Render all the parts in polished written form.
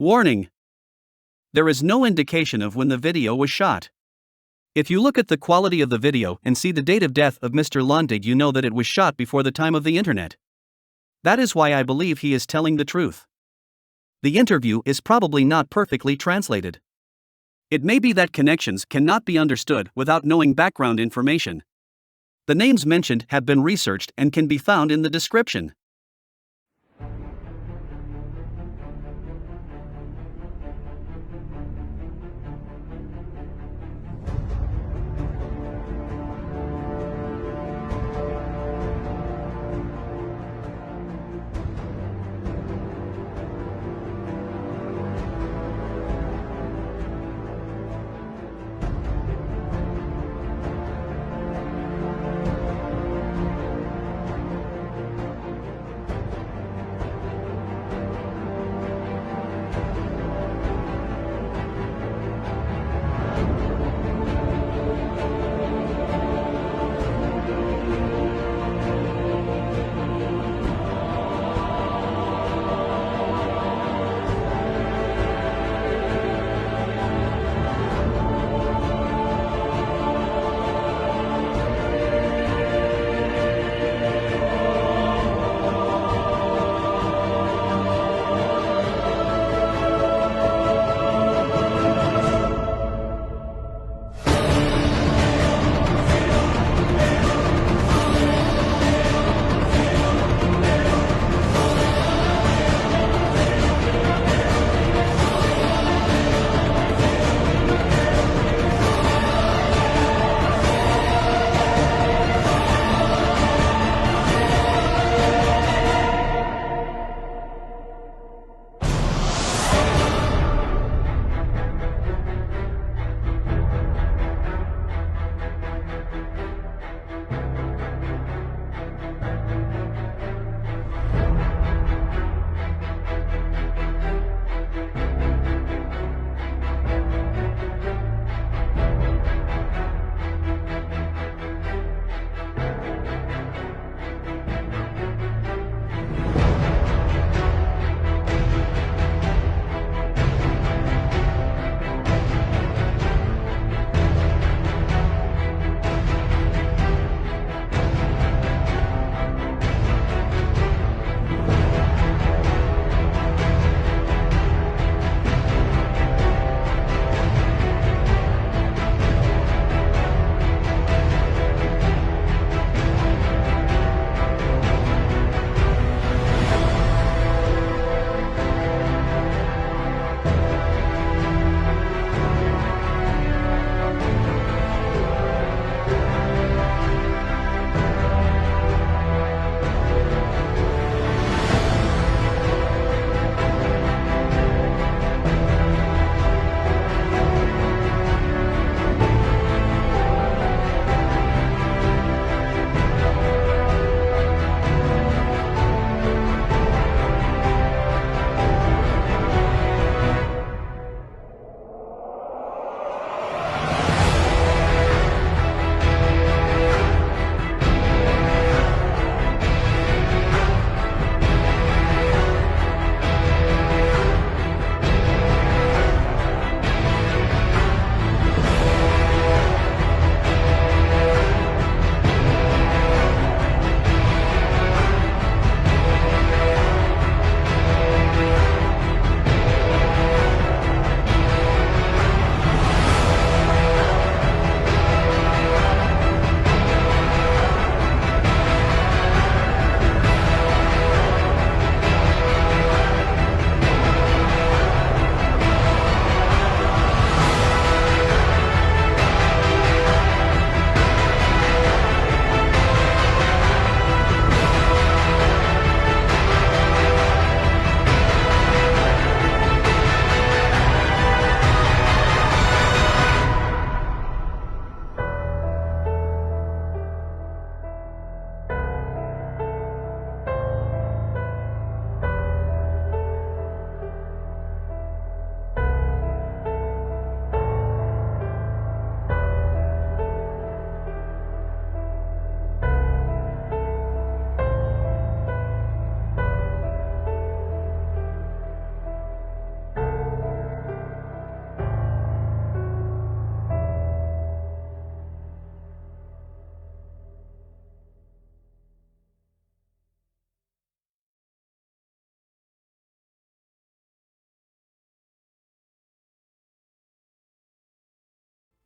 Warning: there is no indication of when the video was shot. If you look at the quality of the video and see the date of death of Mr. Landig, you know that it was shot before the time of the internet. That is why I believe he is telling the truth. The interview is probably not perfectly translated. It may be that connections cannot be understood without knowing background information. The names mentioned have been researched and can be found in the description.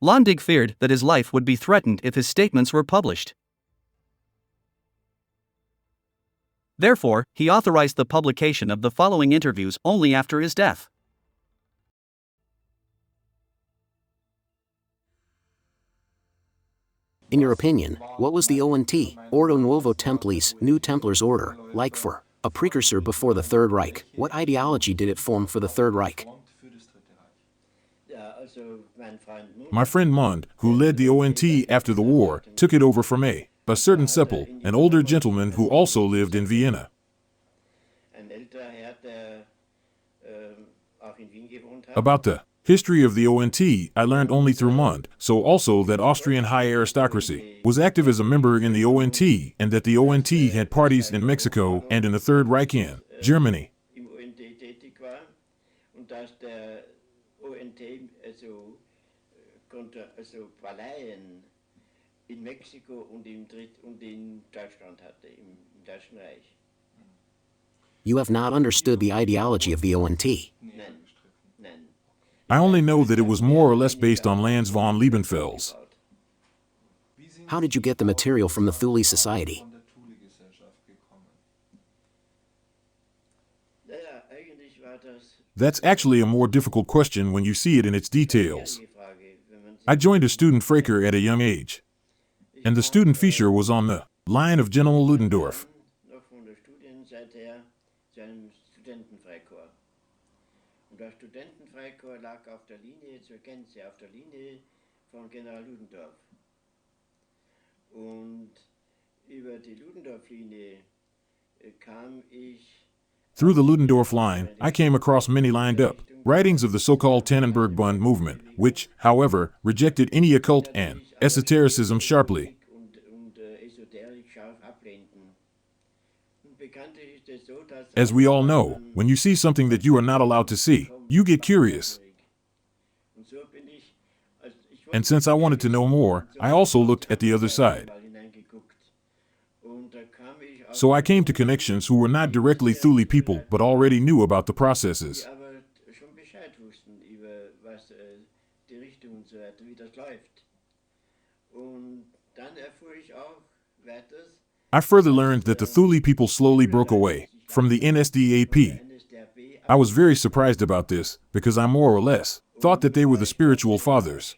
Landig feared that his life would be threatened if his statements were published. Therefore, he authorized the publication of the following interviews only after his death. In your opinion, what was the ONT, Ordo Nuovo Templis, New Templars Order, like for a precursor before the Third Reich? What ideology did it form for the Third Reich? My friend Mond, who led the ONT after the war, took it over from a certain Seppel, an older gentleman who also lived in Vienna. About the history of the ONT, I learned only through Mond, so also that Austrian high aristocracy was active as a member in the ONT, and that the ONT had parties in Mexico and in the Third Reich in Germany. in Mexiko und in Deutschland hatte, im Deutschen Reich. You have not understood the ideology of the ONT. Nein. I only know that it was more or less based on Lanz von Liebenfels. How did you get the material from the Thule Society? That's actually a more difficult question when you see it in its details. I joined a student Fraker at a young age, and the student feature was on the line of General Ludendorff. Und das Studentenfreikorps lag auf der Linie zur Gänze, auf der Linie von General Ludendorff. Und über die Ludendorff-Linie kam ich. Through the Ludendorff line, I came across many lined up writings of the so-called Tannenberg Bund movement, which, however, rejected any occult and esotericism sharply. As we all know, when you see something that you are not allowed to see, you get curious. And since I wanted to know more, I also looked at the other side. So I came to connections who were not directly Thule people, but already knew about the processes. I further learned that the Thule people slowly broke away from the NSDAP. I was very surprised about this, because I more or less thought that they were the spiritual fathers.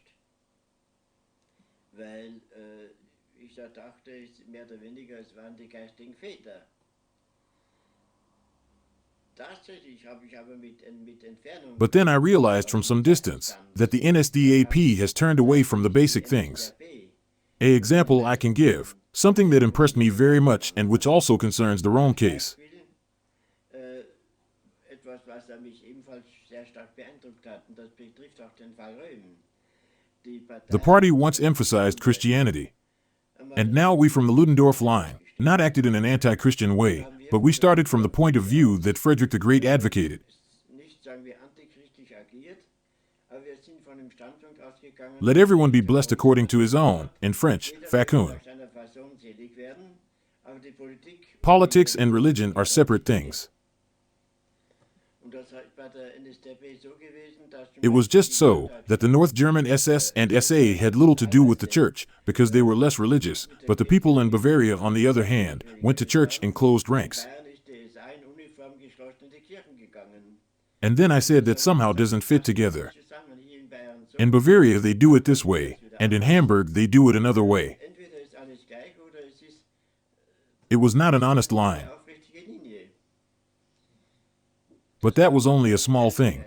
But then I realized from some distance that the NSDAP has turned away from the basic things. An example I can give, something that impressed me very much and which also concerns the Rome case. The party once emphasized Christianity, and now we from the Ludendorff line not acted in an anti-Christian way, but we started from the point of view that Frederick the Great advocated. Let everyone be blessed according to his own, in French, facun. Politics and religion are separate things. It was just so that the North German SS and SA had little to do with the church, because they were less religious, but the people in Bavaria, on the other hand, went to church in closed ranks. And then I said that somehow doesn't fit together. In Bavaria they do it this way, and in Hamburg they do it another way. It was not an honest line. But that was only a small thing.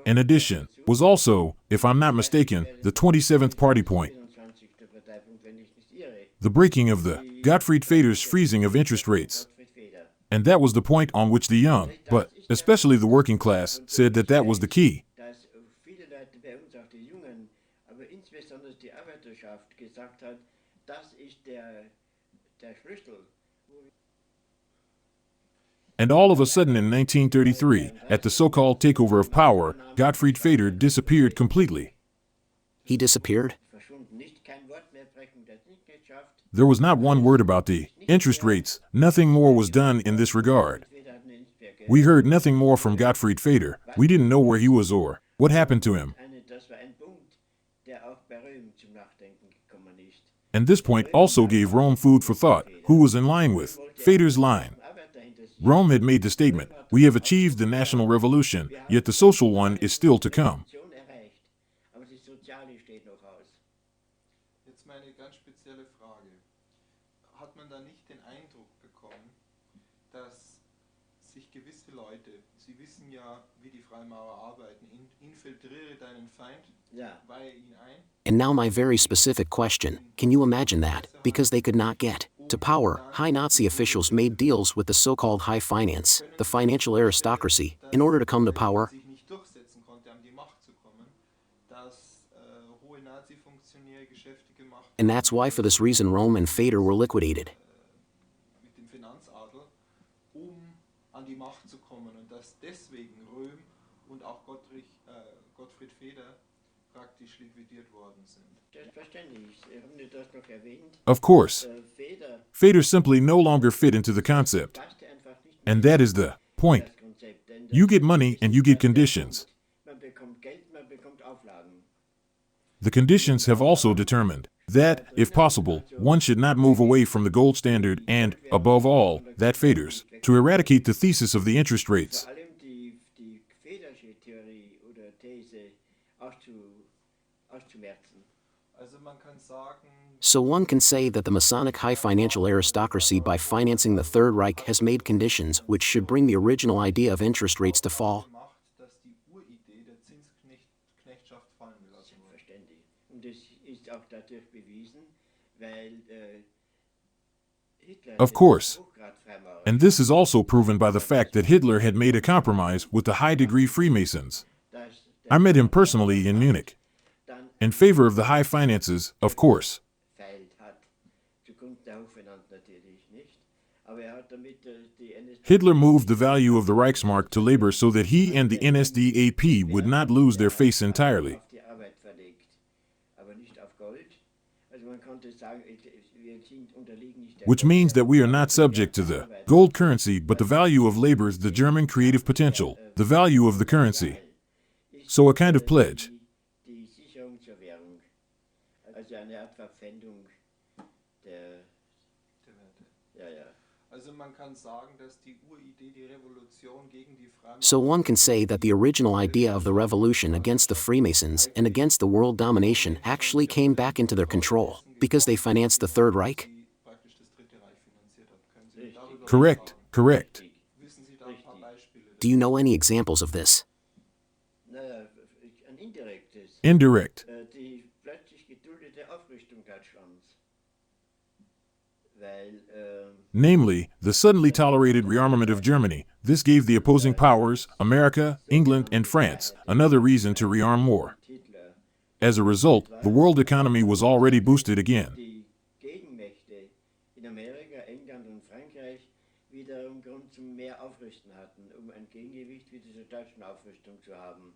In addition, was also, if I'm not mistaken, the 27th party point. The breaking of the Gottfried Feder's freezing of interest rates. And that was the point on which the young, but especially the working class, said that that was the key. And all of a sudden in 1933, at the so-called takeover of power, Gottfried Feder disappeared completely. He disappeared? There was not one word about the interest rates. Nothing more was done in this regard. We heard nothing more from Gottfried Feder. We didn't know where he was or what happened to him. And this point also gave Rome food for thought, who was in line with Feder's line. Rome had made the statement, "We have achieved the national revolution, yet the social one is still to come." Erreicht, aber das Soziale steht noch aus. Jetzt mal eine ganz spezielle Frage. Hat man da nicht den Eindruck bekommen, dass sich gewisse Leute, Sie wissen ja, wie die Freimaurer arbeiten, infiltriere deinen Feind, Ja. weihe ihn ein? And now my very specific question, can you imagine that, because they could not get to power, high Nazi officials made deals with the so-called high finance, the financial aristocracy, in order to come to power? Sich nicht durchsetzen konnte, an die Macht zu kommen, dass hohe Nazi-Funktionäre Geschäfte gemacht And that's why for this reason Rome and Feder were liquidated. mit dem Finanzadel, an die Macht zu kommen und dass deswegen Röhm und auch Gottfried Feder praktisch liquidiert worden sind. Selbstverständlich, Sie haben das noch erwähnt. Of course, Feder Feder simply no longer fit into the concept. passte einfach nicht And that is the point. das Konzept. Denn You get money and you get conditions. man bekommt Geld, man bekommt Auflagen. The conditions have also determined that, if possible, one should not move away from the gold standard and, above all, that Feder's, to eradicate the thesis of the interest rates. Vor allem die Federsche Theorie oder These auszumerzen. Also man kann sagen, So one can say that the Masonic high financial aristocracy by financing the Third Reich has made conditions which should bring the original idea of interest rates to fall. gemacht, dass die Uridee der Zinsknechtschaft fallen gelassen wurde. Verständlich. Und das ist auch dadurch bewiesen, weil Hitler Of course. Hochgrad-Freimaurer And this is also proven by the fact that Hitler had made a compromise with the high-degree Freemasons. das I met him personally in Munich. dann In favor of the high finances, of course. verfeilt hat. Zugunsten der Hochfinanz natürlich nicht. Aber hat damit die NSDAP Hitler moved the value of the Reichsmark to labor so that he and the NSDAP would not lose their face entirely. auf die Arbeit verlegt, aber nicht auf Gold. Also man konnte sagen, wir unterliegen nicht der Which means that we are not subject to the gold currency, but the value of labor's the German creative potential, the value of the currency. So a kind of pledge. die Sicherung zur Währung. Also eine Art Verpfändung der, ja, ja. Also man kann sagen, dass die Uridee, die Revolution gegen die Freimaurer So one can say that the original idea of the revolution against the Freemasons and against the world domination actually came back into their control, because they financed the Third Reich? die praktisch das Dritte Reich finanziert hat. Können Sie darüber Correct, correct. wissen Sie da ein paar Beispiele? Do you know any examples of this? Naja, ein indirektes. Indirect. Die plötzlich geduldete Aufrüstung Deutschlands. Weil, Namely, the suddenly tolerated rearmament of Germany. This gave the opposing powers, America, England, and France, another reason to rearm more. Hitler As a result, the world economy was already boosted again. die Gegenmächte in Amerika, England und Frankreich wiederum Grund zum mehr Aufrüsten hatten, um ein Gegengewicht für diese deutschen Aufrüstung zu haben.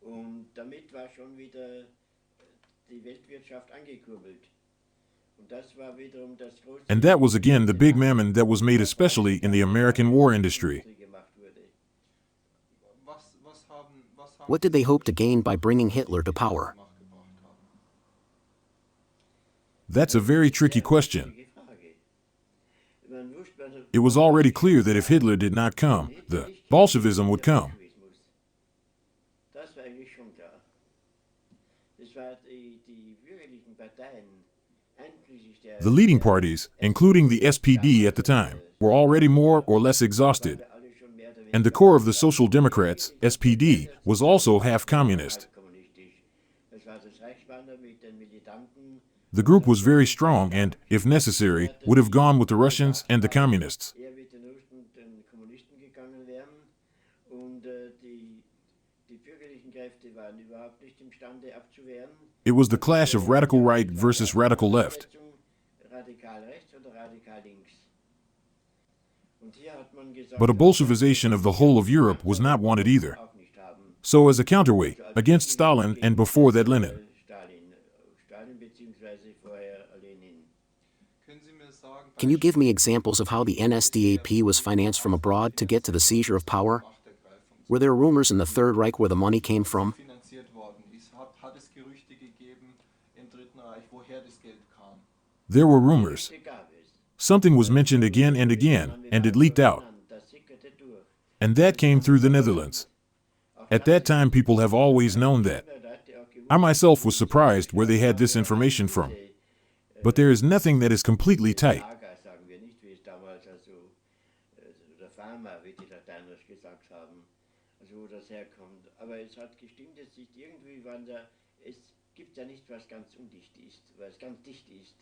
Und damit war schon wieder die Weltwirtschaft angekurbelt. Und das war wiederum das große And that was again the big mammon that was made especially in the American war industry. gemacht wurde. Was haben What did they hope to gain by bringing Hitler to power? Macht gebracht haben? That's a very tricky question. Die Frage. Man wusste, It was already clear that if Hitler did not come, the Bolshevism would come. Das war eigentlich schon klar. Das war die bürgerlichen Parteien, einschließlich der The leading parties, including the SPD at the time, were already more or less exhausted, alle schon mehr oder and the core of the Social Democrats, SPD, was also half communist. kommunistisch. Das war das Reichsbanner mit den Militanten. The group was very strong and, if necessary, would have gone with the Russians and the communists. Eher mit den Russen und den Kommunisten gegangen wären. Und die bürgerlichen Kräfte waren überhaupt nicht imstande abzuwehren. It was the clash of radical right versus radical left. Radikal rechts oder radikal links. Und hier hat man gesagt, But a Bolshevization of the whole of Europe was not wanted either. auch nicht haben. So, as a counterweight against Stalin and before that Lenin, Stalin beziehungsweise vorher Lenin. Können Sie mir sagen, Can you give me examples of how the NSDAP was financed from abroad to get to the seizure of power? Machtergreifung Were there rumors in the Third Reich where the money came from? finanziert worden ist? Hat es Gerüchte gegeben im Dritten Reich, woher das Geld kam? There were rumors. Gerüchte gab es. Something was mentioned again and again, and it leaked out. Das sickerte durch. And that came through the Netherlands. At that time, people have always known that. I myself was surprised where they had this information from. But there is nothing that is completely tight. Lager, sagen wir nicht, wie es damals oder Pharma, wie die Lateinerisch gesagt haben, also wo das herkommt. Aber es hat gestimmt, es ist irgendwie, es gibt ja nicht, was ganz undicht ist, was ganz dicht ist.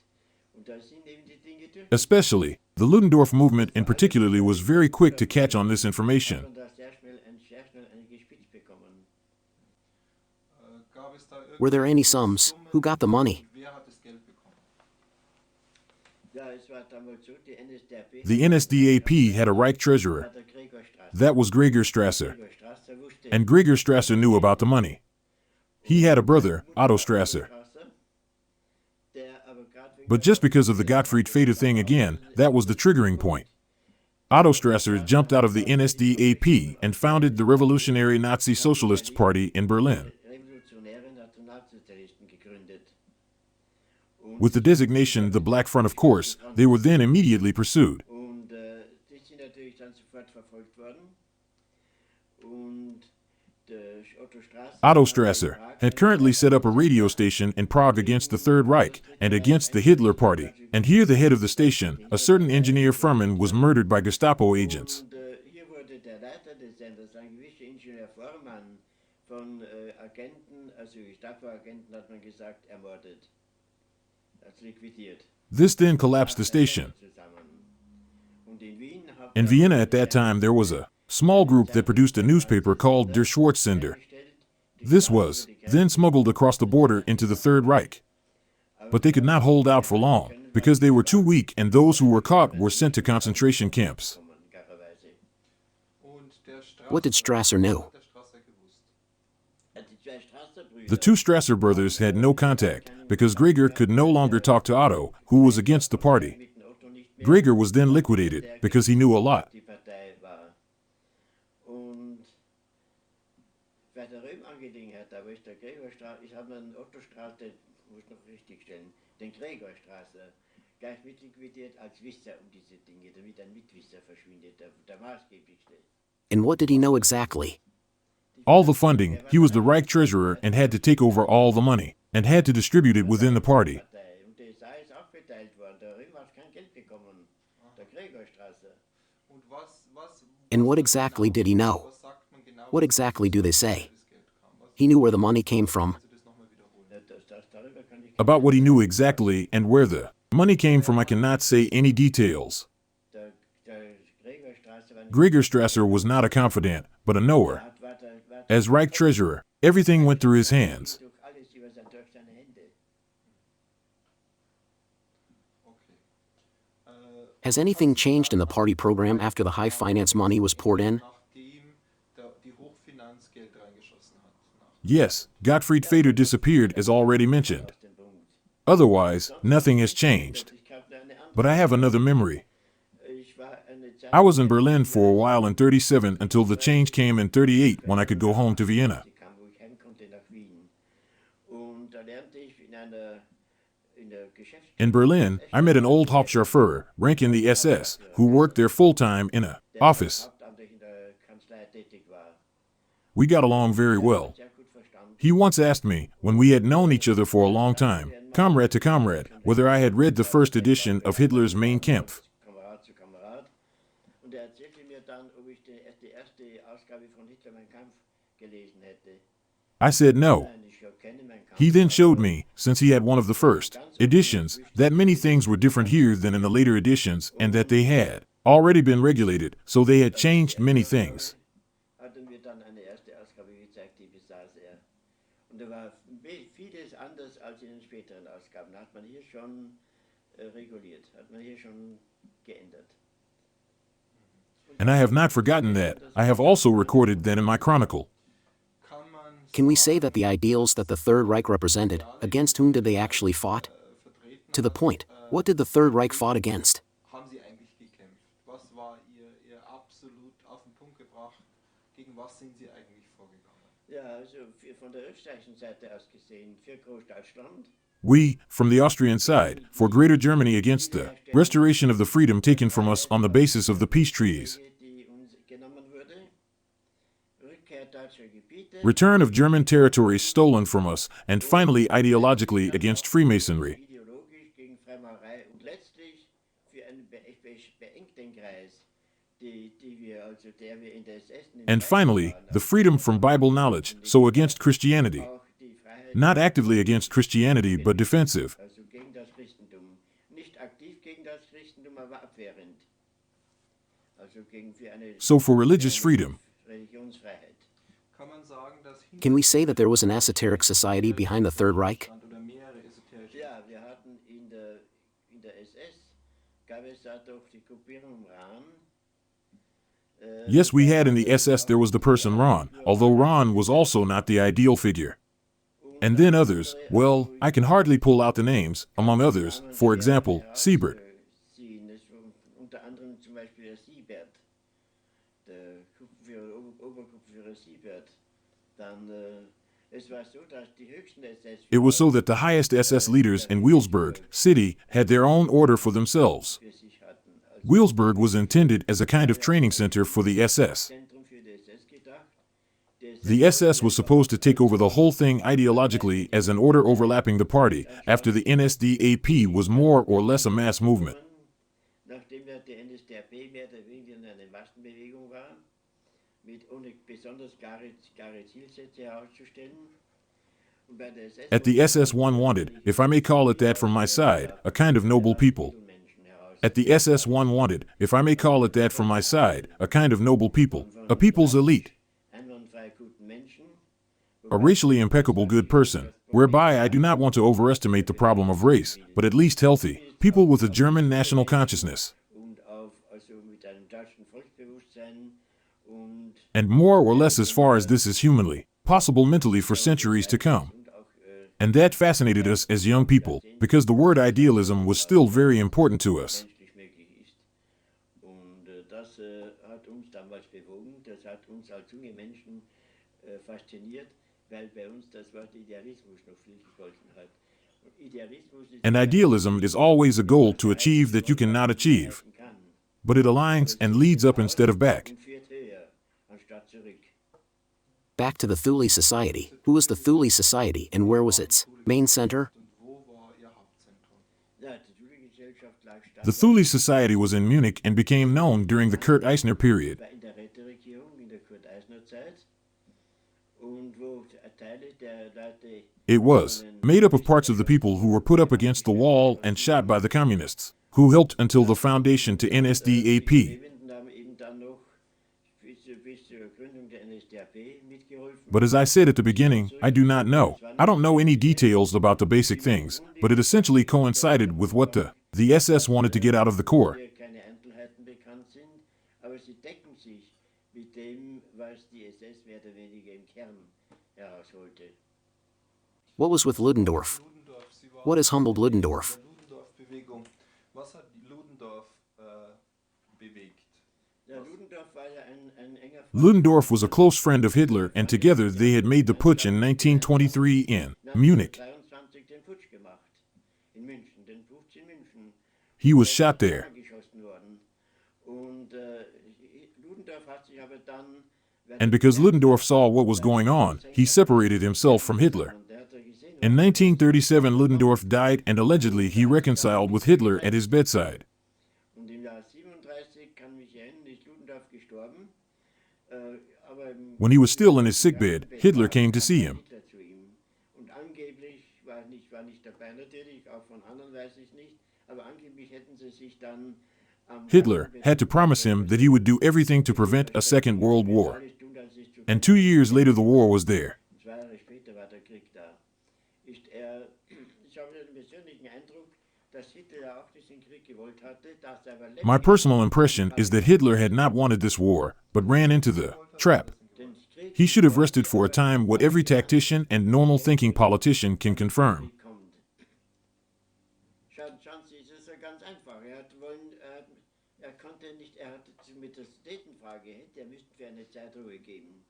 Und da sind eben die Dinge durch. Especially, the Ludendorff movement in particularly was very quick to catch on this information. Und da sehr schnell eine gespitzt bekommen. Gab es da Were there any sums? Who got the money? Wer hat das Geld bekommen? Ja, es war damals so, die NSDAP, The NSDAP had a Reich treasurer. der Gregor Strasser. That was Gregor Strasser. Gregor Strasser wusste, And Gregor Strasser knew about the money. He had a brother, Otto Strasser. Strasser, der aber gerade wegen But just because of the Gottfried Feder thing again, that was the triggering point. Otto Strasser jumped out of the NSDAP and founded the Revolutionary Nazi Socialists Party in Berlin. Revolutionäre Nationalsozialisten gegründet. With the designation the Black Front, of course, they were then immediately pursued. Und die sind natürlich dann sofort verfolgt worden. Und der Otto Strasser, Otto Strasser had currently set up a radio station in Prague against the Third Reich and against the Hitler Party, and here the head of the station, a certain engineer Furman, was murdered by Gestapo agents. und hier wurde der Leiter des Senders, ein gewisser Ingenieur Vormann, von Agenten, also Gestapo-Agenten hat man gesagt, ermordet. Also liquidiert This then collapsed the station. zusammen. Und in Wien hat In Vienna at that time there was a small group that produced a newspaper called Der Schwarzsender. This was then smuggled across the border into the Third Reich. But they could not hold out for long, because they were too weak and those who were caught were sent to concentration camps. garerweise. Und der Strasser, What did Strasser know? hat der Strasser gewusst? Die zwei Strasser-Brüder, The two Strasser brothers had no contact, because Gregor could no longer talk to Otto, who was against the party. mit dem Otto nicht mehr Gregor was then liquidated, because he knew a lot. die Partei war. Und bei der Röhm-Angelegenheit, da wo ist der Gregor Strasser, ich habe einen Otto Strasser, muss noch richtig stellen, den Gregor Strasser gleich mit liquidiert als Wisser um diese Dinge, damit ein Mitwisser verschwindet, der maßgeblichste. And what did he know exactly? All the funding, he was the Reich treasurer and had to take over all the money, and had to distribute it within the party. Partei. Und der SA ist auch beteiligt worden, der Röhm hat kein Geld bekommen, der Gregor Strasser. Und And what exactly did he know? was sagt man genau, What exactly do they say? das Geld kam? Was He knew where the money came from. das nochmal wiederholen? Darüber kann ich About what he knew exactly and where the money came from, I cannot say any details. der Gregor Strasser war nicht Gregor Strasser was not a confidant, but a knower. war As Reich treasurer, everything went through his hands. durch alles durch seine Hände. Okay. Has anything changed in the party program after the high finance money was poured in? Nachdem die Hochfinanz Geld reingeschossen hat. Yes, Gottfried Feder disappeared as already mentioned. Aus dem Punkt. Otherwise, nothing has changed. Ich habe eine andere. But I have another memory. Ich war eine Zeit I was in Berlin for a while in 37 until the change came in 38 when I could go home to Vienna. kam, wo ich heim konnte nach Wien. Und da lernte ich in der Geschäfts In Berlin, I met an old Hauptscharführer, rank in the SS, who worked there full-time in a office. hauptamtlich in der Kanzlei tätig war. We got along very well. Sehr gut verstanden. He once asked me, when we had known each other for a long time, comrade to comrade, whether I had read the first edition of Hitler's Mein Kampf. Kamerad zu Kamerad. Und er erzählte mir dann, ob ich die erste Ausgabe von Hitler Mein Kampf gelesen hätte. I said no. Nein, ich kenne Mein Kampf. He then showed me, since he had one of the first editions, that many things were different here than in the later editions, and that they had already been regulated, so they had changed many things. Hatten wir dann eine erste Ausgabe gezeigt, die besaß er. Und da war vieles anders als in den späteren Ausgaben. Da hat man hier schon reguliert, hat man hier schon geändert. And I have not forgotten that. I have also recorded that in my chronicle. Kann man Can we say that the ideals that the Third Reich represented, against whom did they actually fought? vertreten? To the point, what did the Third Reich fought against? Haben sie eigentlich gekämpft? Was war ihr absolut auf den Punkt gebracht? Gegen was sind sie eigentlich vorgegangen? Ja, also von der österreichischen Seite aus gesehen für Großdeutschland We, from the Austrian side, for Greater Germany against the restoration of the freedom taken from us on the basis of the peace treaties, die uns genommen wurde, Rückkehr deutscher Gebiete, return of German territories stolen from us, and finally ideologically against Freemasonry. ideologisch gegen Freimaurerei und letztlich für einen beengten Kreis, der wir in der SS And finally, the freedom from Bible knowledge, so against Christianity. auch die Freiheit, Not actively against Christianity, but defensive. also gegen das Christentum. Nicht aktiv gegen das Christentum, aber abwehrend. Also für eine So for religious freedom, Religionsfreiheit. Kann man sagen, dass Can we say that there was an esoteric society behind the Third Reich? oder mehrere esoterische Ja, wir hatten in der SS, gab es da doch die Gruppierung Rahn. yes, we had in the SS there was the person Ron, although Ron was also not the ideal figure. And then others, well, I can hardly pull out the names, among others, for example, Siebert. Unter anderem zum Beispiel der Siebert, der Obergruppenführer Siebert. Dann, es war so, dass die höchsten SS It was so that the highest SS leaders in Wilsburg city had their own order for themselves. für sich hatten. Als Wilsburg was intended as a kind of training center for the SS. Zentrum für die SS gedacht. The SS was supposed to take over the whole thing ideologically as an order overlapping the party, after the NSDAP was more or less a mass movement. Nachdem ja die NSDAP mehr oder weniger eine Massenbewegung war, ohne besonders klare Zielsätze herauszustellen. Und bei der SS At the SS one wanted, if I may call it that from my side, a kind of noble people. Menschen heraus. At the SS one wanted, if I may call it that from my side, a kind of noble people, a people's elite, Einwandfrei guten Menschen, a racially impeccable good person, whereby I do not want to overestimate the problem of race, but at least healthy, people with a German national consciousness, und also mit einem deutschen Volksbewusstsein und and more or less as far as this is humanly possible mentally for centuries to come. auch And that fascinated us as young people, because the word idealism was still very important to us. menschlich möglich ist. Und das hat uns damals bewogen, das hat uns als junge Menschen fasziniert, weil bei uns das Wort Idealismus noch viel gegolten hat. Und Idealismus ist And idealism is always a goal to achieve that you cannot achieve, kann but it aligns and leads up instead of back. und führt höher, anstatt zurück. Back to the Thule Society. Who was the Thule Society and where was its main center? und wo war ihr Hauptzentrum? Ja, die Thule-Gesellschaft lag The Thule Society was in Munich and became known during the Kurt Eisner period. in der Räteregierung in der Kurt-Eisner-Zeit und wo Teile der Leute It was made up of parts of the people who were put up against the wall and shot by the communists, who helped until the foundation to NSDAP. Lebenden haben eben dann noch bis zur Gründung der NSDAP mitgeholfen. But as I said at the beginning, I do not know. I don't know any details about the basic things, but it essentially coincided with what the SS wanted to get out of the Corps. Hier keine Einzelheiten bekannt sind, aber sie decken sich mit dem, was die SS mehr oder weniger im Kern herausholte. What was with Ludendorff? Ludendorff, sie war What has humbled Ludendorff? der Ludendorff-Bewegung. Was hat die Ludendorff bewegt? Ja, Ludendorff war ja ein enger Ludendorff was a close friend of Hitler, and together they had made the putsch in 1923 in Munich. 1923 den Putsch gemacht. In München, den Putsch in München. He was shot there. Geschossen worden. Und Ludendorff hat sich aber dann, And because Ludendorff saw what was going on, he separated himself from Hitler. und der hat er gesehen, In 1937, Ludendorff died, and allegedly he reconciled with Hitler at his bedside. und im Jahr 37 kann mich erinnern, ist Ludendorff gestorben. Aber When he was still in his sickbed, Hitler came to see him. Hitler zu ihm. Und angeblich war nicht dabei natürlich, auch von anderen weiß ich nicht, aber angeblich hätten sie sich dann Hitler had to promise him that he would do everything to prevent a second world war. alles tun, dass es zu And 2 years later, the war was there. 2 Jahre später war der Krieg da. Ich habe den persönlichen Eindruck, dass Hitler ja auch diesen Krieg gewollt hatte, dass er aber My personal impression is that Hitler had not wanted this war, but ran into the trap. den Krieg He should have rested for a time what every tactician and normal thinking politician can confirm. kommt. Schauen Sie, es ist ja ganz einfach. Er konnte nicht, er hatte mit der Sudetenfrage, er müsste für eine Zeit Ruhe geben.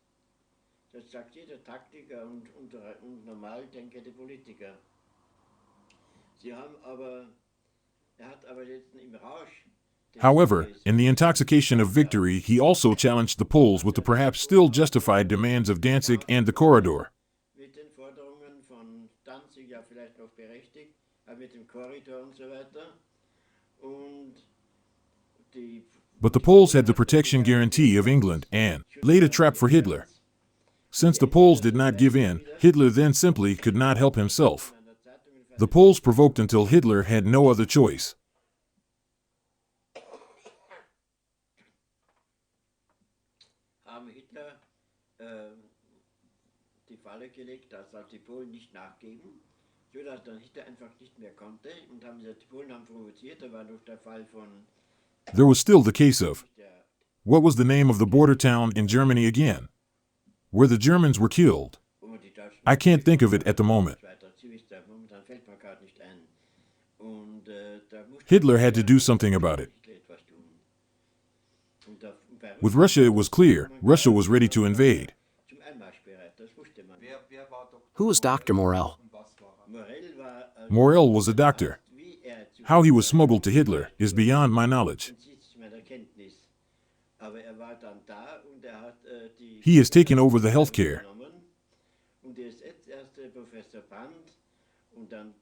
Das sagt jeder Taktiker und normal denkende Politiker. Sie haben aber, hat aber jetzt im Rausch des However, Sieges in the intoxication of victory, he also challenged the Poles with the perhaps still justified demands of Danzig and the Corridor. mit den Forderungen von Danzig ja vielleicht noch berechtigt, aber mit dem Korridor und so weiter. Und die But the Poles had the protection guarantee of England and laid a trap for Hitler. Since the Poles did not give in, Hitler then simply could not help himself. The Poles provoked until Hitler had no other choice. haben Hitler die Falle gelegt, dass halt die Polen nicht nachgeben, sodass dann Hitler einfach nicht mehr konnte. Und haben gesagt, die Polen haben provoziert, da war noch der Fall von There was still the case of, der what was the name of the border town in Germany again, where the Germans were killed? wo die Deutschen I can't think of it at the moment. weiter. Sie wissen, momentan fällt mir gerade nicht ein. Und da musste Hitler had to do something about it. Hitler etwas tun. Und bei With Russia, it was clear Russia was ready to invade. zum Einmarsch bereit, das wusste man. Wer war Dr. Who was Dr. Morell? und was war er? Morell war Morel was a doctor. wie er zu How he was smuggled to Hitler is beyond my knowledge. entzieht sich meiner Kenntnis. Aber er war dann da und er hat die He has taken over the healthcare. genommen. Und er ist jetzt erst Professor Band und dann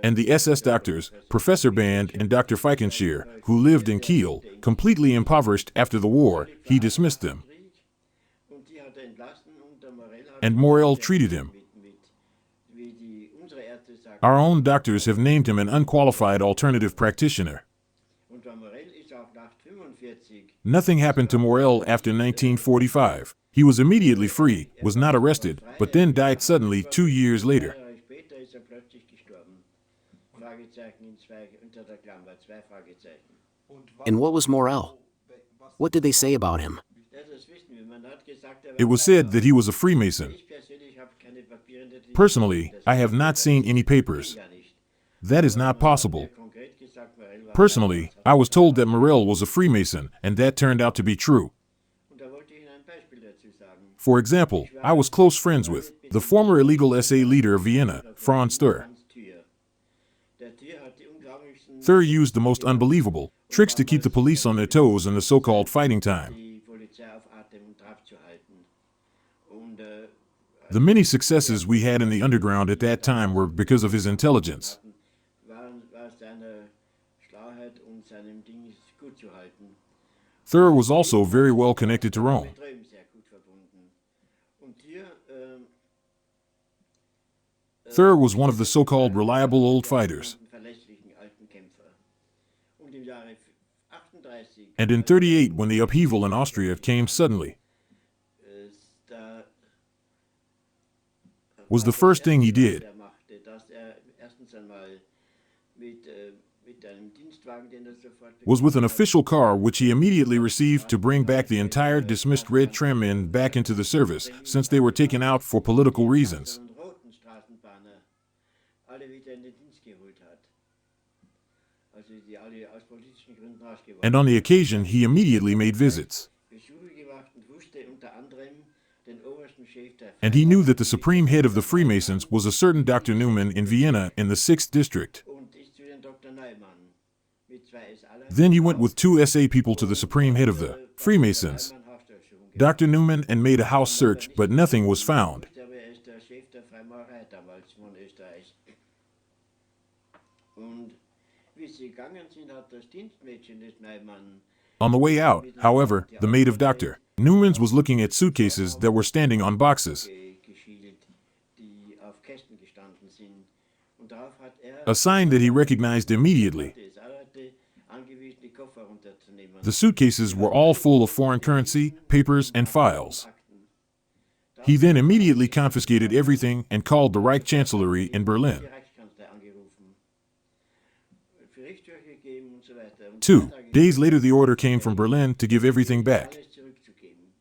And the SS doctors, Professor Band and Dr. Feichenscheer, who lived in Kiel, completely impoverished after the war, he dismissed them. und die hat er entlassen und der Morell hat And Morel treated him. wie die unsere Ärzte sagen. Our own doctors have named him an unqualified alternative practitioner. Und der Morell ist auch nach 45 Nothing happened to Morel after 1945. He was immediately free, was not arrested, but then died suddenly 2 years later. Jahre später ist er plötzlich gestorben. Fragezeichen unter der Klammer, zwei Fragezeichen. Und And what was Morell? What did they say about him? Ja, das wissen wir. Man hat gesagt, er It was said that he was a Freemason. Ich persönlich habe keine Papiere. Die Personally, I have not seen any papers. ja nicht. That is not possible. Konkret gesagt, Morell war Personally, I was told that Morel was a Freemason, and that turned out to be true. und da wollte ich Ihnen ein Beispiel dazu sagen. For example, I was close friends with the former illegal SA leader of Vienna, Franz Thur. Der Tier hat die unglaublichsten Thur used the most unbelievable tricks to keep the police on their toes in the so-called fighting time. die Polizei auf Atem und Trab zu halten. Und The many successes we had in the underground at that time were because of his intelligence. war seine Schlauheit und seinem Ding gut zu halten. Thur was also very well connected to Rome. Mit Röhm sehr gut verbunden. Und hier Thur was one of the so-called reliable old fighters. verlässlichen alten Kämpfer. Und im Jahre 38 And in 38, when the upheaval in Austria came suddenly, da was the first thing he did. er machte, dass er erstens einmal mit einem Dienstwagen, den er sofort Was with an official car which he immediately received to bring back the entire dismissed red trammen back into the service, since they were taken out for political reasons. einen roten Straßenbahner alle wieder in den Dienst geholt hat. Also die alle aus politischen Gründen rausgeworfen. And on the occasion, he immediately made visits. Besuche gemacht und wusste unter anderem den obersten Chef der And he knew that the supreme head of the Freemasons was a certain Dr. Newman in Vienna in the 6th district. und ist zu den Dr. Neumann mit zwei S-Aller. Then he went with 2 SA people to the supreme head of the Freemasons, Neumann Hausdurchsuchung gemacht. Dr. Newman, and made a house search, but nothing was found. Aber er ist der Chef der Freimaurerei damals von Österreich. Und wie sie gegangen sind, hat das Dienstmädchen des Neumann On the way out, however, the maid of Dr. Newman's was looking at suitcases that were standing on boxes, geschielt, die auf Kästen gestanden sind. Und darauf hat er a sign that he recognized immediately. er hatte angewiesen, die Koffer runterzunehmen. The suitcases were all full of foreign currency, papers, and files. He then immediately confiscated everything and called the Reich Chancellery in Berlin. Die Reichskanzlei angerufen, Berichtssprüche gegeben und so weiter. Und 2 days later, the order came from Berlin to give everything back. alles zurückzugeben.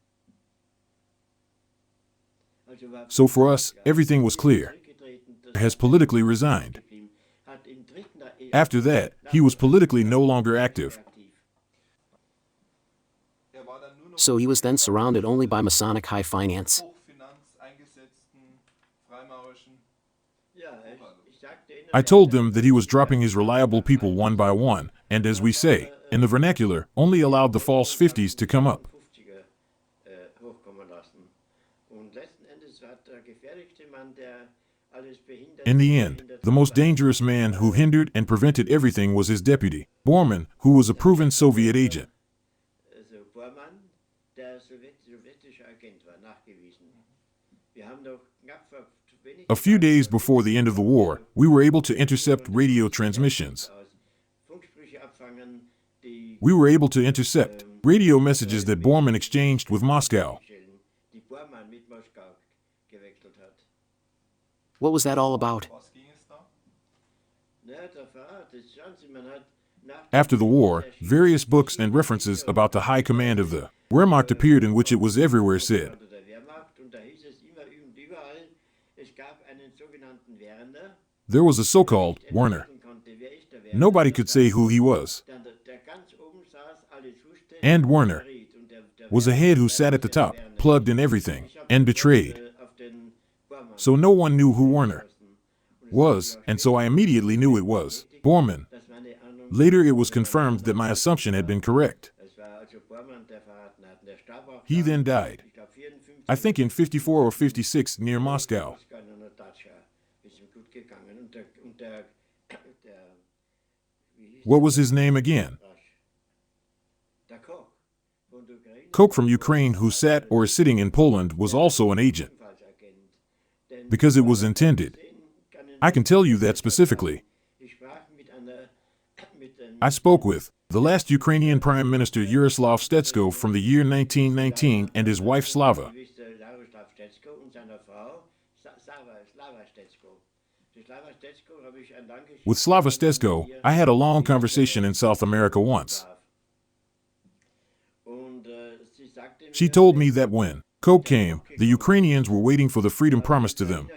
Also war So for us, everything was clear. zurückgetreten, das Has politically resigned. hat im dritten After that, he was politically no longer active. aktiv. Er war dann nur noch So he was then surrounded only by Masonic high finance. hochfinanz eingesetzten freimaurerischen I told them that he was dropping his reliable people one by one, and as we say, in the vernacular, only allowed the false 50s to come up. In the end, the most dangerous man who hindered and prevented everything was his deputy, Bormann, who was a proven Soviet agent. A few days before the end of the war, we were able to intercept radio transmissions. We were able to intercept radio messages that Bormann exchanged with Moscow. What was that all about? Was ging es da? After the war, various books and references about the high command of the Wehrmacht appeared in which it was everywhere said, there was a so-called Werner. Nobody could say who he was. And Werner was a head who sat at the top, plugged in everything, and betrayed. So no one knew who Werner was, and so I immediately knew it was Bormann. Later it was confirmed that my assumption had been correct. He then died, I think in 54 or 56 near Moscow. What was his name again? Koch from Ukraine, who sat or is sitting in Poland, was also an agent. Because it was intended. I can tell you that specifically. I spoke with the last Ukrainian Prime Minister Yaroslav Stetsko from the year 1919 and his wife Slava. With Slava Stetsko, I had a long conversation in South America once. She told me that when Koch came, the Ukrainians were waiting for the freedom promised to them.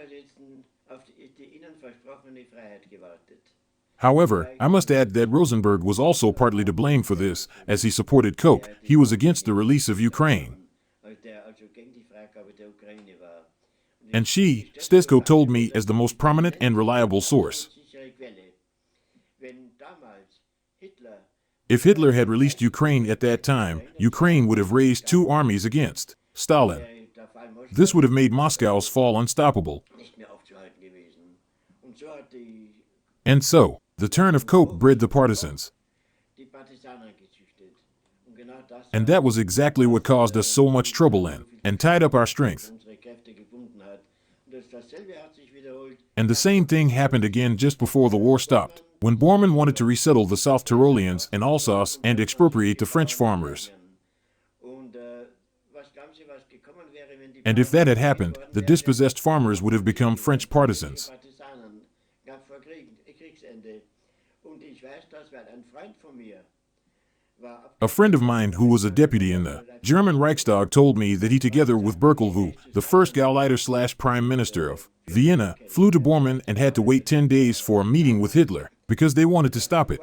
However, I must add that Rosenberg was also partly to blame for this, as he supported Koch. He was against the release of Ukraine. And she, Stetsko, told me as the most prominent and reliable source. If Hitler had released Ukraine at that time, Ukraine would have raised two armies against Stalin. This would have made Moscow's fall unstoppable. And so, the turn of Koch bred the partisans. And that was exactly what caused us so much trouble and tied up our strength. And the same thing happened again just before the war stopped, when Bormann wanted to resettle the South Tyroleans and Alsace and expropriate the French farmers. And if that had happened, the dispossessed farmers would have become French partisans. A friend of mine who was a deputy in the German Reichstag told me that he, together with Berkel, who, the first Gauleiter/Prime Minister of Vienna, flew to Bormann and had to wait 10 days for a meeting with Hitler, because they wanted to stop it.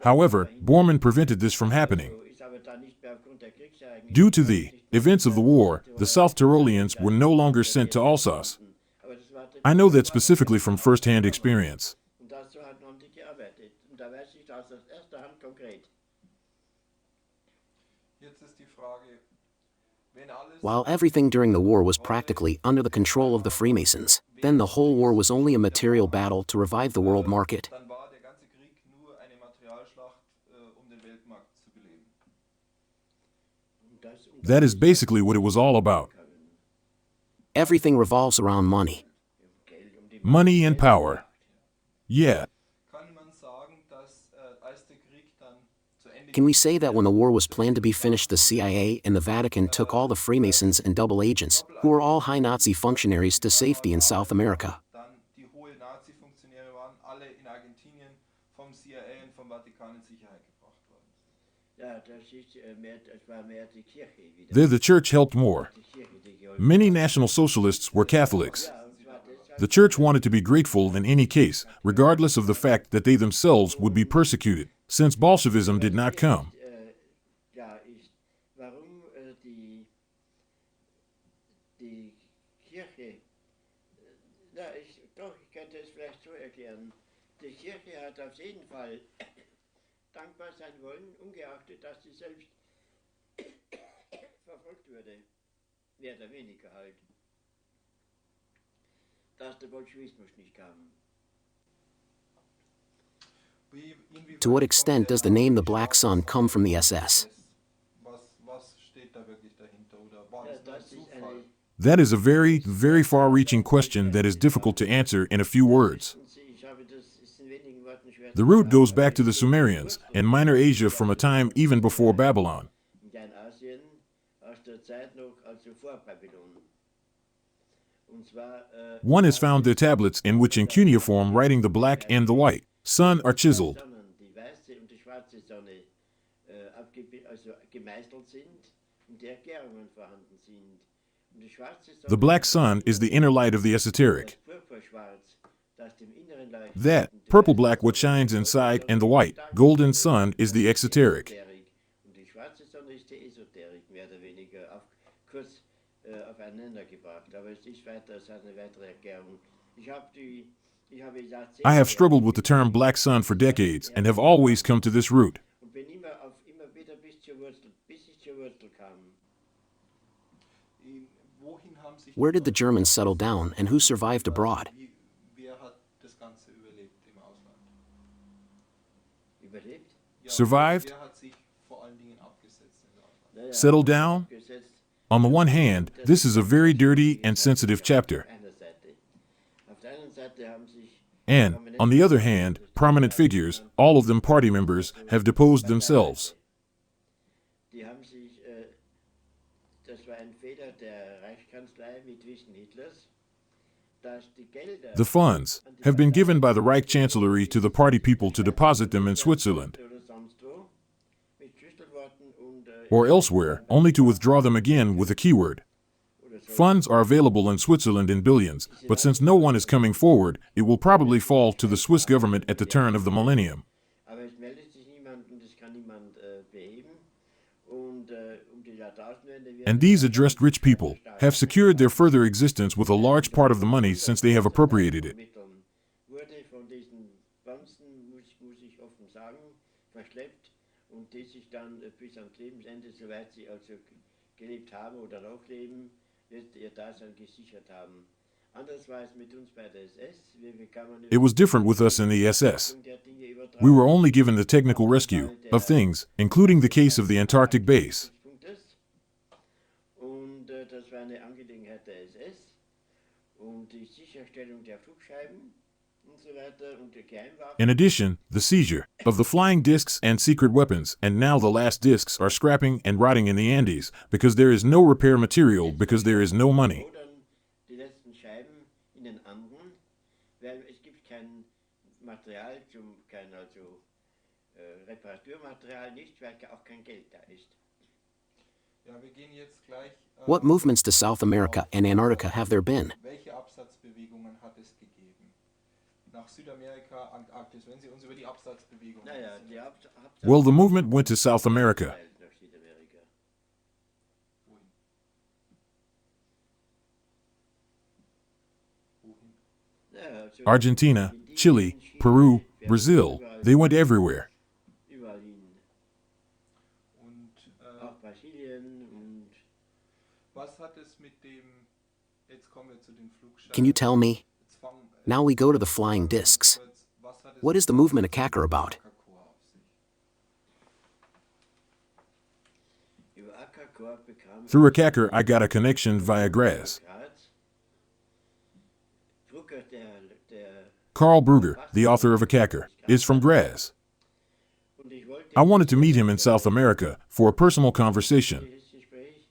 However, Bormann prevented this from happening. Due to the events of the war, the South Tyroleans were no longer sent to Alsace. I know that specifically from first-hand experience. While everything during the war was practically under the control of the Freemasons, then the whole war was only a material battle to revive the world market. That is basically what it was all about. Everything revolves around money. Money and power. Yeah. Can we say that when the war was planned to be finished, the CIA and the Vatican took all the Freemasons and double agents, who were all high Nazi functionaries, to safety in South America? There the church helped more. Many National Socialists were Catholics. The church wanted to be grateful in any case, regardless of the fact that they themselves would be persecuted, since Bolshevism did not come. Klar ist, warum die Kirche, doch, ich könnte es vielleicht so erklären. Die Kirche hat auf jeden Fall dankbar sein wollen, ungeachtet, dass sie selbst verfolgt wurde, mehr oder weniger halt, dass der Bolschewismus nicht kam. To what extent does the name the Black Sun come from the SS? Was steht da wirklich dahinter oder war es nur ein Zufall? That is a very, very far-reaching question that is difficult to answer in a few words. The root goes back to the Sumerians and Minor Asia from a time even before Babylon. In Kleinasien aus der Zeit noch, also vor Babylon. Und zwar, One has found their tablets in which in cuneiform writing the black and the white sun are chiseled. Sonnen, die weiße und die schwarze Sonne also gemeißelt sind und die Erklärungen vorhanden sind. Und die schwarze Sonne, The black sun is the inner light of the esoteric. das Purpurschwarz, das dem Inneren leuchtet. That, purple-black what shines inside, and the white, golden sun is the exoteric. Und die schwarze Sonne ist die Esoterik, mehr oder weniger, kurz aufeinander gebracht. Aber es ist weiter, es hat eine weitere Erklärung. Ich habe I have struggled with the term black sun for decades and have always come to this root. und bin immer wieder bis ich zur Wurzel kam. Wohin haben sich Where did the Germans settle down and who survived abroad? Wer hat das Ganze überlebt im Ausland? Überlebt? Ja, Survived? Wer hat sich vor allen Dingen abgesetzt im Ausland? Settle down? Gesetzt On the one hand, this is a very dirty and sensitive chapter. auf einer Seite. Auf der einen Seite haben sich And, on the other hand, prominent figures, all of them party members, have deposed themselves. Die haben sich, das war ein Fehler der Reichskanzlei mit Wissen Hitlers, dass die Gelder The funds have been given by the Reich Chancellery to the party people to deposit them in Switzerland oder sonst wo mit Schlüsselworten und or elsewhere, only to withdraw them again with a keyword. oder so. Funds are available in Switzerland in billions, but since no one is coming forward, it will probably fall to the Swiss government at the turn of the millennium. Aber es meldet sich niemand und es kann niemand beheben. Und die Jahrtausendwende wird And these addressed rich people have secured their further existence with a large part of the money since they have appropriated it. Mitteln wurde von diesen Bonzen, muss ich offen sagen, verschleppt und die sich dann bis ans Lebensende, soweit sie also gelebt haben oder noch leben, wird ihr Dasein gesichert haben. Anders war es mit uns bei der SS. Wir bekamen It was different with us in the SS. der Dinge übertragen. We were only given the technical rescue of things, including the case of the Antarctic base. Und das war eine Angelegenheit der SS und die Sicherstellung der Flugscheiben und so weiter und der Geheimwaffen. In addition, the seizure of the flying discs and secret weapons, and now the last discs are scrapping and rotting in the Andes because there is no repair material because there is no money. Oder die letzten Scheiben in den Anden, weil es gibt kein Material, kein Reparaturmaterial nicht, weil auch kein Geld da ist. Ja, wir gehen jetzt gleich. What movements to South America and Antarctica have there been? Welche Absatzbewegungen hat es gegeben? Nach Südamerika, Antarktis, wenn Sie uns über die Absatzbewegungen Naja, erzählen. die Well, the movement went to South America. nach Südamerika. Wohin? Wohin? Ja, also Argentina, Chile, Peru, Brazil, they went everywhere. überall hin. Und Auch Brasilien und was hat es mit dem, jetzt kommen wir zu den Flugscheiben. Can you tell me? Jetzt fangen- Now we go to the flying discs. Was hat es What is the mit movement of Kacker about? Kakao auf sich? über Ackerkorb bekam Through a cacker, I got a connection via grass. Graz. Drucker, der Carl Brugger, the author of a cacker, is from Graz. und ich wollte I wanted to meet him in South America for a personal conversation, dieses Gespräch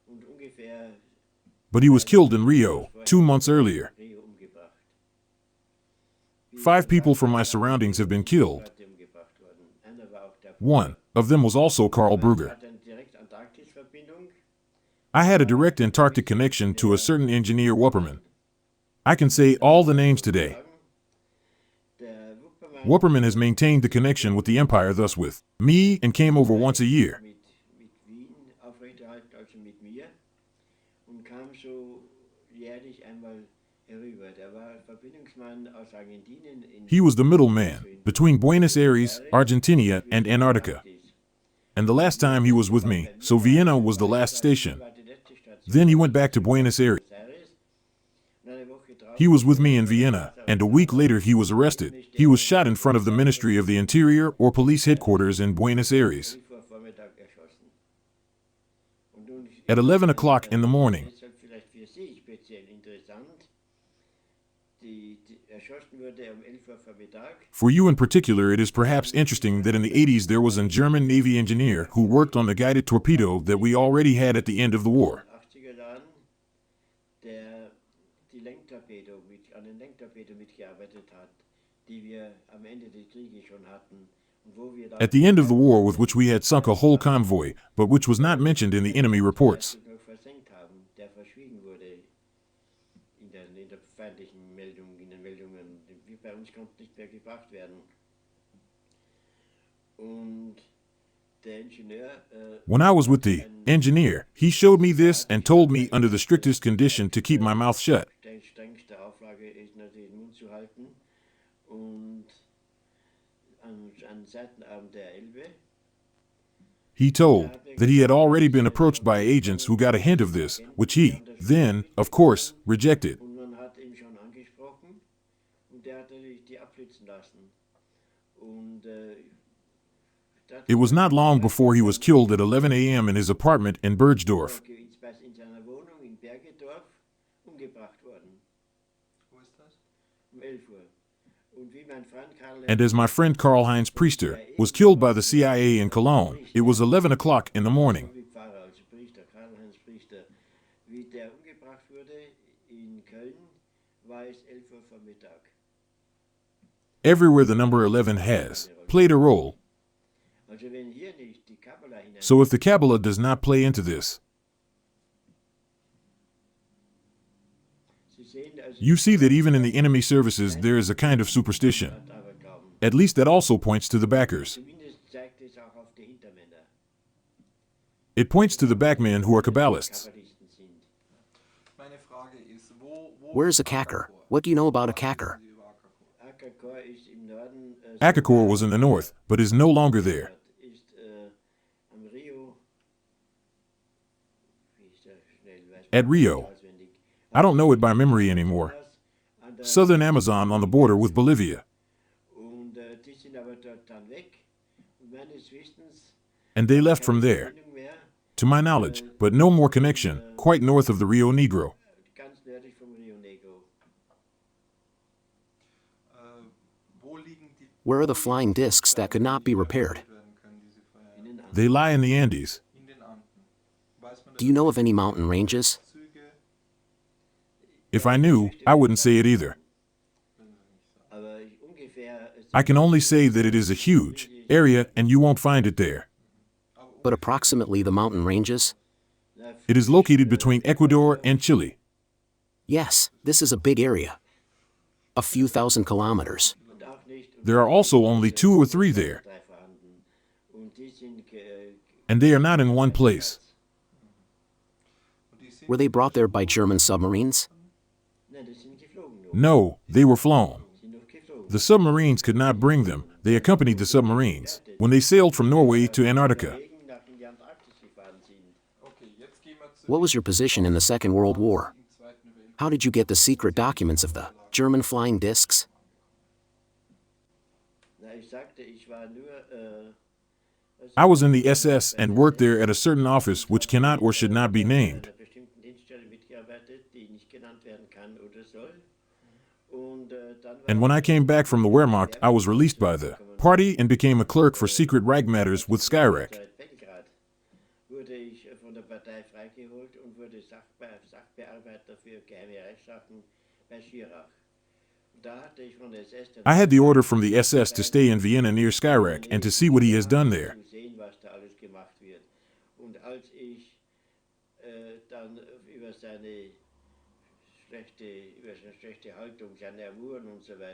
und ungefähr but he was killed in Rio 2 months earlier. Rio umgebracht. 5 people from my surroundings have been killed. Heute umgebracht worden. Einer war auch der One of them was also Carl Brugger. hat eine direkt Antarktis-Verbindung. I had a direct Antarctic connection to a certain engineer Wupperman. I can say all the names today. Der Wupperman has maintained the connection with the empire, thus with me, and came over once a year. mit Wien aufrechterhalten, also mit mir, und kam so jährlich einmal herüber. Der war Verbindungsmann aus Argentinien in He was the middleman between Buenos Aires, Argentina, and Antarctica. And the last time he was with me, so Vienna was the last station. war die letzte Station Then he went back to Buenos Aires. Aires. Und eine Woche drauf He was with me in Vienna, and a week later he was arrested. He was shot in front of the Ministry of the Interior or police headquarters in Buenos Aires vor Vormittag erschossen. Und nun at 11 o'clock in the morning. deshalb vielleicht für Sie speziell interessant. Die erschossen wurde um 11 Uhr Vormittag. For you in particular, it is perhaps interesting that in the 80s there was a German Navy engineer who worked on the guided torpedo that we already had at the end of the war. 80er Jahren, der die Lenktorpedo an den Lenktorpedo mitgearbeitet hat, die wir am Ende des Krieges schon hatten und wo wir At the end of the war, with which we had sunk a whole convoy, but which was not mentioned in the enemy reports. noch versenkt haben, der verschwiegen wurde in der feindlichen Meldung, in den Meldungen. Wir bei uns konnte nicht mehr gebracht werden. Und der Ingenieur When I was with the engineer, he showed me this and told me under the strictest condition to keep my mouth shut. strengste Auflage ist natürlich den Mund zu halten und an Seitenarm der Elbe. He told that he had already been approached by agents who got a hint of this, which he, then, of course, rejected. Und man hat ihn schon angesprochen und der hat natürlich die abblitzen lassen. Und It was not long before he was killed at 11 a.m. in his apartment in Bergedorf. in seiner Wohnung in Bergedorf umgebracht worden. Wo ist das? Um 11 Uhr. Und wie mein Freund Karl And as my friend Karl-Heinz Priester was killed by the CIA in Cologne, it was 11 o'clock in the morning. wie Pfarrer, also Priester, Karl-Heinz Priester, wie der umgebracht wurde in Köln, war es 11 Uhr Vormittag. Everywhere the number 11 has played a role. Also wenn hier nicht die Kabbala hinein... So if the Kabbalah does not play into this, Sie sehen also you see that even in the enemy services there is a kind of superstition. Aberglauben. At least that also points to the backers. Zumindest zeigt es auch auf die Hintermänner, It points to the backmen who are Kabbalists. Kabbalisten sind. Meine Frage ist, wo Where's a Kacker? What do you know about a Kacker? Akakor ist im Norden... Akakor was in the north, but is no longer there. ist am Rio... Wie ist der schnell? Weiß At man Rio. auswendig. I don't know it by memory anymore. An der, Southern Amazon on the border with Bolivia. und die sind aber dort dann weg. Und meines Wissens... And they left from there, Verbindung mehr, to my knowledge, but no more connection, quite north of the Rio Negro. ganz nördlich vom Rio Negro. wo liegen die Where are the flying discs that could not be repaired? werden können, diese Feuer In den Anden. They lie in the Andes. in den Anden? Weiß man Do you know of any mountain ranges? Züge? If I knew, I wouldn't say it either. Aber ungefähr... I can only say that it is a huge area and you won't find it there. But approximately the mountain ranges? It is located between Ecuador and Chile. Yes, this is a big area. A few thousand kilometers. Und auch nicht... There are also only 2 or 3 there, drei vorhanden. Und die sind... and they are not in one place. Were they brought there by German submarines? Nein, die sind geflogen nur. No, they were flown. Sind noch geflogen. The submarines could not bring them. They accompanied the submarines when they sailed from Norway to Antarctica. Wegen nach in die Antarktis gefahren sind. Okay, jetzt gehen wir zu What was your position in the Second World War? dem Zweiten Weltkrieg. How did you get the secret documents of the German flying discs? Na, ich sagte, ich war nur... I was in the SS and worked there at a certain office which cannot or should not be named. einer bestimmten Dienststelle mitgearbeitet, die nicht genannt werden kann oder soll. Und dann war And when I came back from the Wehrmacht, I was released by the party and became a clerk for secret rag matters with Skyrek. seit Belgrad wurde ich von der Partei freigeholt und wurde Sachbearbeiter für geheime Rechtssachen bei Schirach. Und da hatte ich von der SS I had the order from the SS to stay in Vienna near Skyrek and to see what he has done there. zu sehen, was da alles gemacht wird. Und als ich dann über seine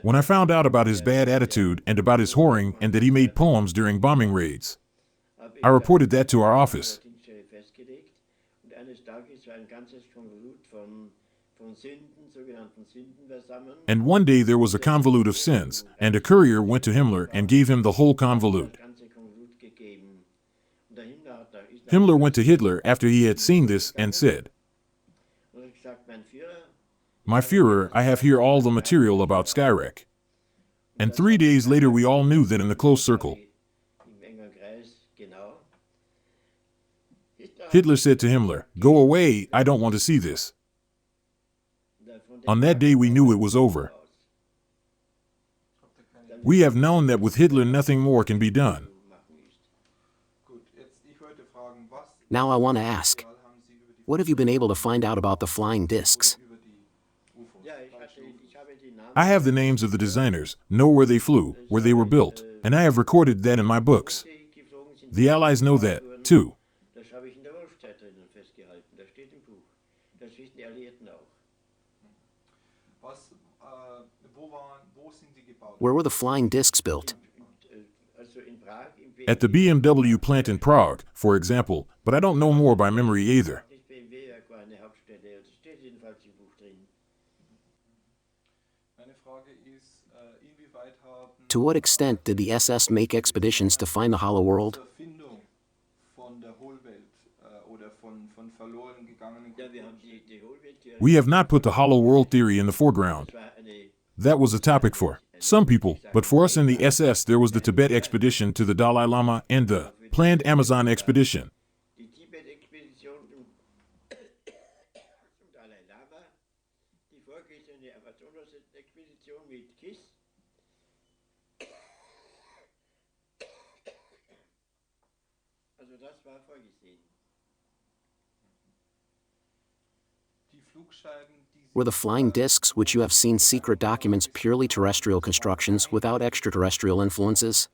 When I found out about his bad attitude and about his whoring and that he made poems during bombing raids, I reported that to our office. And one day there was a convolute of sins, and a courier went to Himmler and gave him the whole convolute. Himmler went to Hitler after he had seen this and said, "My Führer, I have here all the material about Skyrek." And 3 days later we all knew that in the close circle, Hitler said to Himmler, "Go away, I don't want to see this." On that day we knew it was over. We have known that with Hitler nothing more can be done. Now I want to ask, what have you been able to find out about the flying discs? I have the names of the designers, know where they flew, where they were built, and I have recorded that in my books. The Allies know that, too. Where were the flying discs built? At the BMW plant in Prague, for example, but I don't know more by memory either. To what extent did the SS make expeditions to find the Hollow World? We have not put the Hollow World theory in the foreground. That was a topic for some people, but for us in the SS there was the Tibet expedition to the Dalai Lama and the planned Amazon expedition. Were the flying discs which you have seen secret documents purely terrestrial constructions without extraterrestrial influences?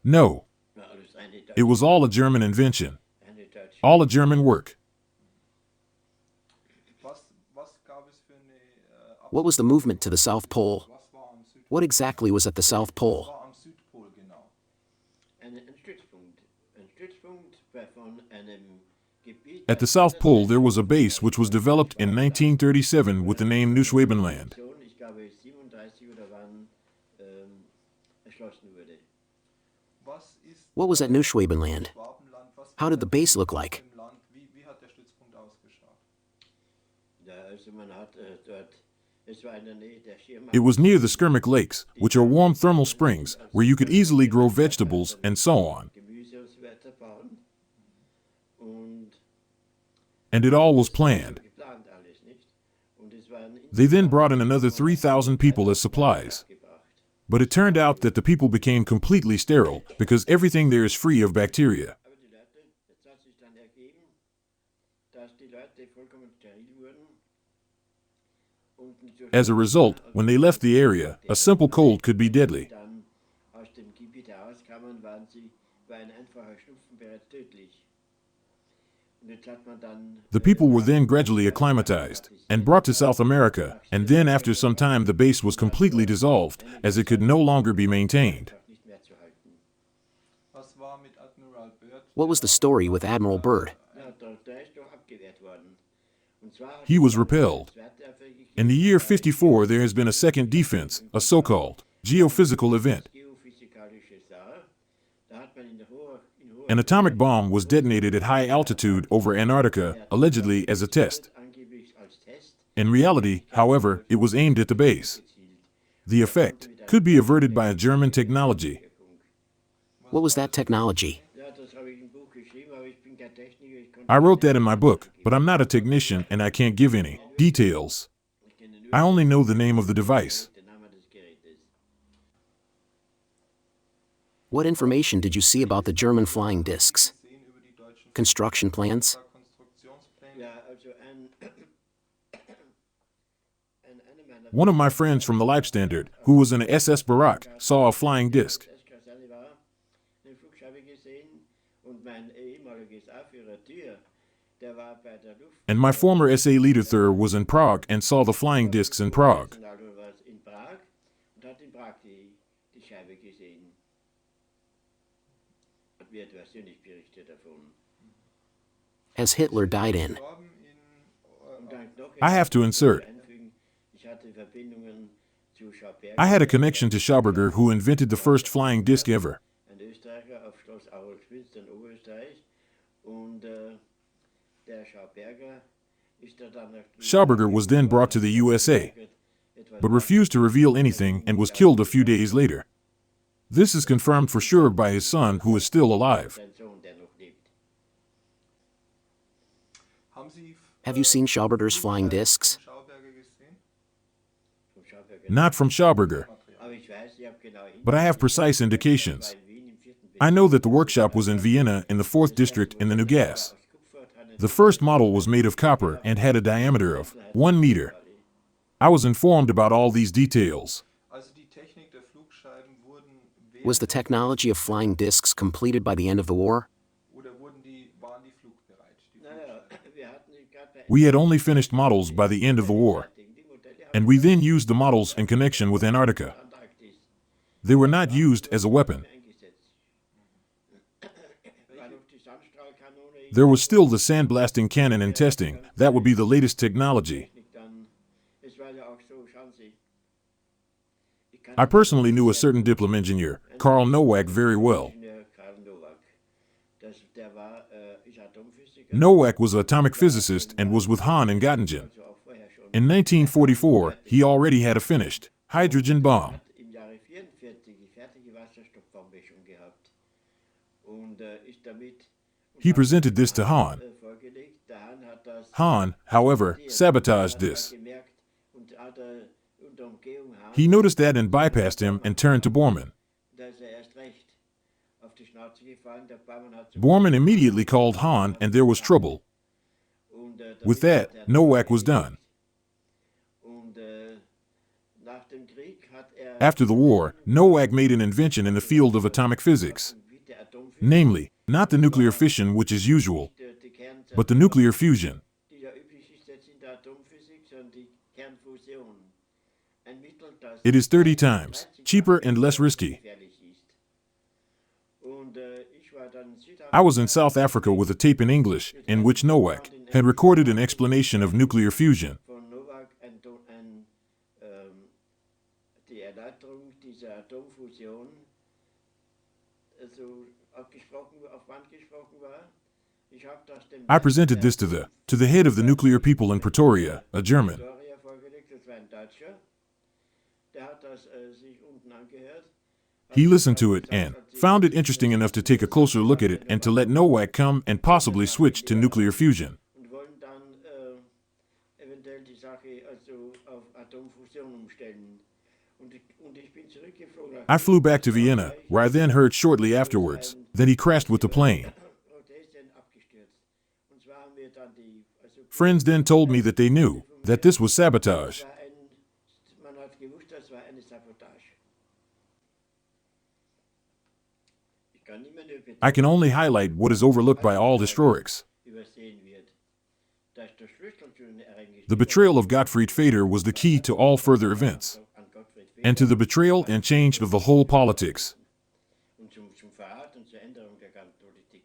No. It was all a German invention. All a German work. What was the movement to the South Pole? What exactly was at the South Pole? At the South Pole there was a base which was developed in 1937 with the name Neuschwabenland. What was at Neuschwabenland? How did the base look like? It was near the Skirmick Lakes, which are warm thermal springs, where you could easily grow vegetables and so on. And it all was planned. They then brought in another 3,000 people as supplies. But it turned out that the people became completely sterile because everything there is free of bacteria. As a result, when they left the area, a simple cold could be deadly. The people were then gradually acclimatized and brought to South America, and then after some time the base was completely dissolved, as it could no longer be maintained. What was the story with Admiral Bird? He was repelled. In the year 54 there has been a second defense, a so-called geophysical event. An atomic bomb was detonated at high altitude over Antarctica, allegedly as a test. In reality, however, it was aimed at the base. The effect could be averted by a German technology. What was that technology? I wrote that in my book, but I'm not a technician and I can't give any details. I only know the name of the device. What information did you see about the German flying discs? Construction plans? One of my friends from the Leibstandard, who was in a SS Barak, saw a flying disc. Der war bei der Luft. And my former SA leader there was in Prague and saw the flying discs in Prague. Also war in Prag und hat in Prag die Scheibe gesehen. Hat mir persönlich berichtet davon. As Hitler died in. Gestorben in Und dann noch I have to insert. einfügen, ich hatte Verbindungen zu Schauberger, I had a connection to Schauberger, who invented the first flying disc ever. ein Österreicher auf Schloss Aurelspitz in Oberösterreich. Und der Schauberger ist da dann nach Schauberger was then brought to the USA, but refused to reveal anything and was killed a few days later. This is confirmed for sure by his son, who is still alive. sein Sohn, der noch lebt. Haben Sie Have you seen Schauberger's flying discs? Schauberger gesehen? Vom Schauberger. Not from Schauberger, Aber ich weiß, ich habe genau but I have precise indications. in Wien im 4. I know that the workshop was in Vienna in the 4th district in the New Gas. The first model was made of copper and had a diameter of 1 meter. I was informed about all these details. Also die Technik der Flugscheiben wurden Was the technology of flying discs completed by the end of the war? oder waren die flugbereit? Die Naja, Flugscheiben? wir hatten gerade bei We had only finished models by the end of the war, die Modelle and we then used the models in connection with Antarctica. Antarktis They were not used as a weapon. eingesetzt. War noch die Sandstrahlkanone There was still the sandblasting cannon in testing. That would be the latest technology. dann. Es war ja auch so, schauen Sie. Ich kann I personally knew a certain diplom engineer, Karl Nowak, very well. Ingenieur Karl Nowak. Der war ist Atomphysiker. Nowak was an atomic physicist and was with Hahn in Göttingen. Also auch vorher schon. In 1944, he already had a finished hydrogen bomb. Im Jahre 44 die fertige Wasserstoffbombe schon gehabt. Und ist damit He presented this to Hahn. vorgelegt. Der Hahn hat das Hahn, however, sabotaged this. gemerkt und hat unter Umgehung Hahn, He noticed that and bypassed him and turned to Bormann. da ist erst recht auf die Schnauze gefallen. Der Barmann hat Bormann immediately called Hahn and there was trouble. und, With that, Nowak was done. Und nach dem Krieg hat After the war, Nowak made an invention in the field of atomic physics, wie der Atomphysik, namely, not the nuclear fission which is usual, die Kernzeit, but the nuclear fusion. die ja üblich ist jetzt in der Atomphysik, sondern die Kernfusion. Ein Mittel, das It is 30 times cheaper and less risky. gefährlich ist. Und ich war dann in I was in South Africa with a tape in English in which Nowak had recorded an explanation of nuclear fusion. von Nowak die Erläuterung dieser Atomfusion also auf Band gesprochen war. Ich habe das dem I presented this to the head of the nuclear people in Pretoria, a German. Victoria vorgelegt, das war ein Deutscher. Der hat das sich unten angehört. He listened to it and found it interesting enough to take a closer look at it and to let Nowak come and possibly switch to nuclear fusion. Und wollen dann eventuell die Sache also auf Atomfusion umstellen. Und ich bin zurückgeflogen. I flew back to Vienna, where I then heard shortly afterwards that he crashed with the plane. Und der ist dann abgestürzt. Und zwar haben wir dann Friends then told me that they knew that this was sabotage. man hat gewusst, das war eine Sabotage. Ich kann immer nur I can only highlight what is overlooked by all historics. übersehen wird. Dass der Schlüssel zu den Ereignissen The betrayal of Gottfried Feder was the key to all further events, an Gottfried Feder and to the betrayal and change of the whole politics. und zum Verrat und zur Änderung der ganzen Politik.